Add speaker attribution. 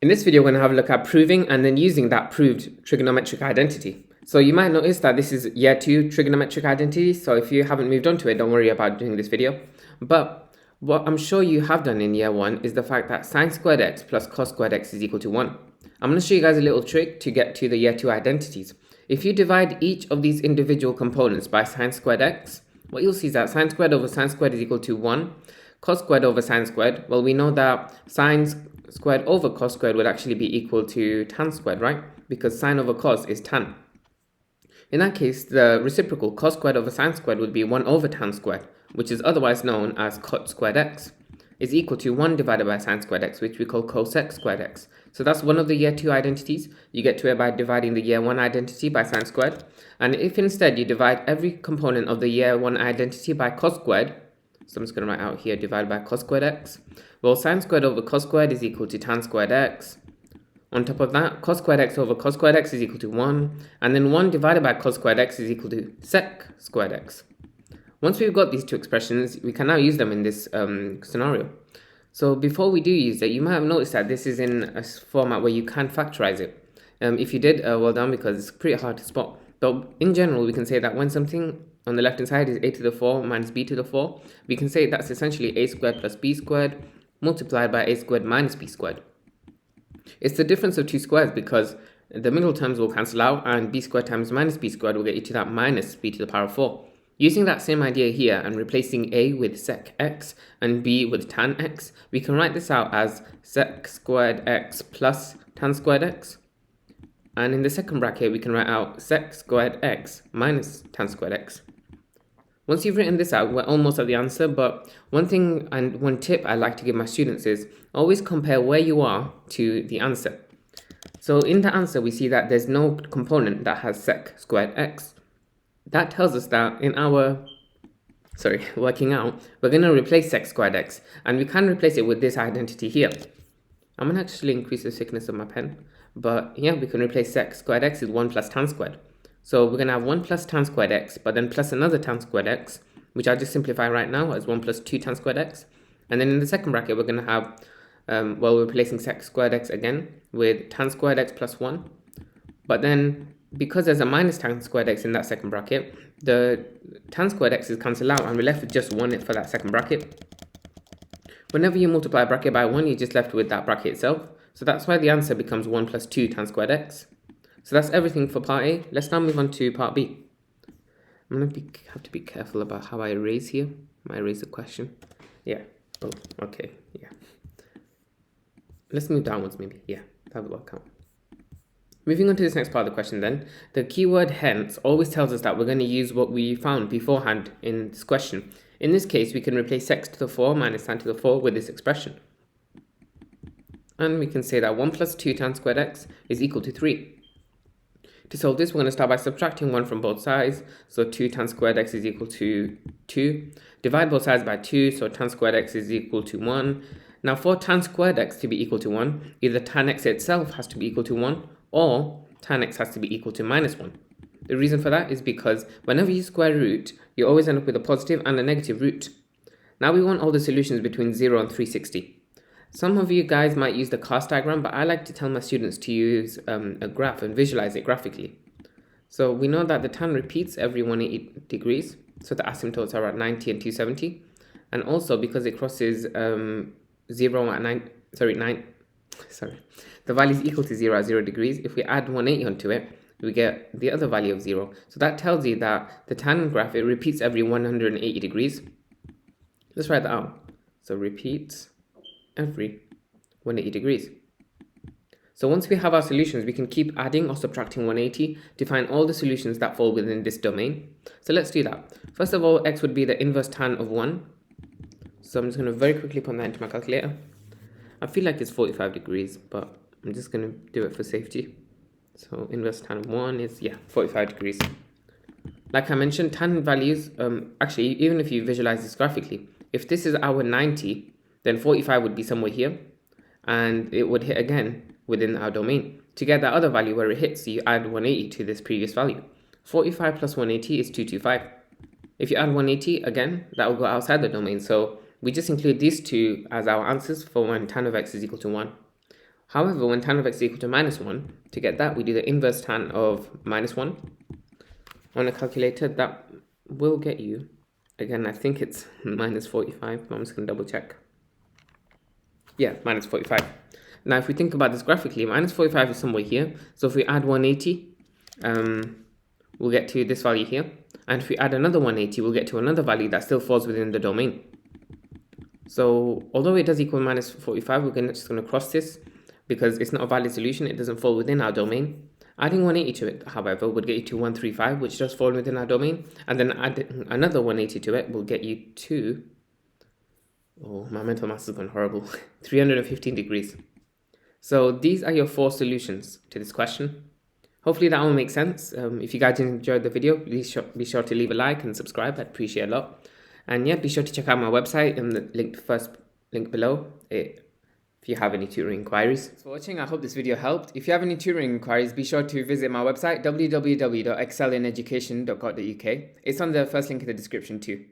Speaker 1: In this video, we're going to have a look at proving and then using that proved trigonometric identity. So you might notice that this is year 2 trigonometric identity. So if you haven't moved on to it, don't worry about doing this video. But what I'm sure you have done in year 1 is the fact that sine squared x plus cos squared x is equal to 1. I'm going to show you guys a little trick to get to the year 2 identities. If you divide each of these individual components by sine squared x, what you'll see is that sine squared over sine squared is equal to 1. Cos squared over sine squared, well, we know that sine squared over cos squared would actually be equal to tan squared, right? Because sine over cos is tan. In that case, the reciprocal cos squared over sine squared would be 1 over tan squared, which is otherwise known as cot squared x, is equal to 1 divided by sine squared x, which we call cosec squared x. So that's one of the year 2 identities. You get to it by dividing the year 1 identity by sine squared. And if instead you divide every component of the year 1 identity by cos squared, so I'm just going to write out here divided by cos squared x, well, sine squared over cos squared is equal to tan squared x. On top of that, cos squared x over cos squared x is equal to 1. And then 1 divided by cos squared x is equal to sec squared x. Once we've got these two expressions, we can now use them in this scenario. So before we do use it, you might have noticed that this is in a format where you can factorize it. If you did, well done, because it's pretty hard to spot. But in general, we can say that when something on the left hand side is a to the 4 minus b to the 4, we can say that's essentially a squared plus b squared multiplied by a squared minus b squared. It's the difference of two squares because the middle terms will cancel out and b squared times minus b squared will get you to that minus b to the power of 4. Using that same idea here and replacing a with sec x and b with tan x, we can write this out as sec squared x plus tan squared x. And in the second bracket, we can write out sec squared x minus tan squared x. Once you've written this out, we're almost at the answer, but one thing and one tip I like to give my students is always compare where you are to the answer. So in the answer, we see that there's no component that has sec squared x. That tells us that in our, working out, we're going to replace sec squared x, and we can replace it with this identity here. I'm going to actually increase the thickness of my pen, but yeah, we can replace sec squared x with 1 plus tan squared. So we're going to have 1 plus tan squared x, but then plus another tan squared x, which I'll just simplify right now as 1 plus 2 tan squared x. And then in the second bracket, we're going to have, we're replacing sec squared x again with tan squared x plus 1. But then, because there's a minus tan squared x in that second bracket, the tan squared x is cancelled out and we're left with just 1 for that second bracket. Whenever you multiply a bracket by 1, you're just left with that bracket itself. So that's why the answer becomes 1 plus 2 tan squared x. So that's everything for part A. Let's now move on to part B. I'm going to have to be careful about how I erase here. I erase the question. Yeah. Oh, okay. Yeah. Let's move downwards maybe. Yeah, that would work out. Moving on to this next part of the question then. The keyword hence always tells us that we're going to use what we found beforehand in this question. In this case, we can replace x to the 4 minus tan to the 4 with this expression. And we can say that 1 plus 2 tan squared x is equal to 3. To solve this, we're going to start by subtracting 1 from both sides. So 2 tan squared x is equal to 2. Divide both sides by 2, so tan squared x is equal to 1. Now for tan squared x to be equal to 1, either tan x itself has to be equal to 1, or tan x has to be equal to minus 1. The reason for that is because whenever you square root, you always end up with a positive and a negative root. Now we want all the solutions between 0 and 360. Some of you guys might use the class diagram, but I like to tell my students to use a graph and visualize it graphically. So we know that the tan repeats every 180 degrees, so the asymptotes are at 90 and 270. And also because it crosses 0 at 9, the value is equal to 0 at 0 degrees. If we add 180 onto it, we get the other value of 0. So that tells you that the tan graph, it repeats every 180 degrees. Let's write that out. So repeats every 180 degrees. So once we have our solutions, we can keep adding or subtracting 180 to find all the solutions that fall within this domain. So let's do that. First of all, x would be the inverse tan of 1. So I'm just going to very quickly put that into my calculator. I feel like it's 45 degrees, but I'm just going to do it for safety. So inverse tan of 1 is, 45 degrees. Like I mentioned, tan values, actually, even if you visualize this graphically, if this is our 90, then 45 would be somewhere here, and it would hit again within our domain. To get that other value where it hits, you add 180 to this previous value. 45 plus 180 is 225. If you add 180 again, that will go outside the domain. So we just include these two as our answers for when tan of x is equal to 1. However, when tan of x is equal to -1, to get that, we do the inverse tan of -1 on a calculator. That will get you, again, I think it's -45, but I'm just going to double check. Yeah, -45. Now, if we think about this graphically, -45 is somewhere here. So if we add 180, we'll get to this value here. And if we add another 180, we'll get to another value that still falls within the domain. So although it does equal -45, we're just going to cross this because it's not a valid solution. It doesn't fall within our domain. Adding 180 to it, however, would get you to 135, which does fall within our domain. And then adding another 180 to it will get you to, oh, my mental math has gone horrible, 315 degrees. So these are your 4 solutions to this question. Hopefully that all makes sense. If you guys enjoyed the video, please be sure to leave a like and subscribe. I'd appreciate it a lot. And yeah, be sure to check out my website and the first link below if you have any tutoring inquiries. Thanks for watching. I hope this video helped. If you have any tutoring inquiries, be sure to visit my website, www.excellineducation.co.uk. It's on the first link in the description too.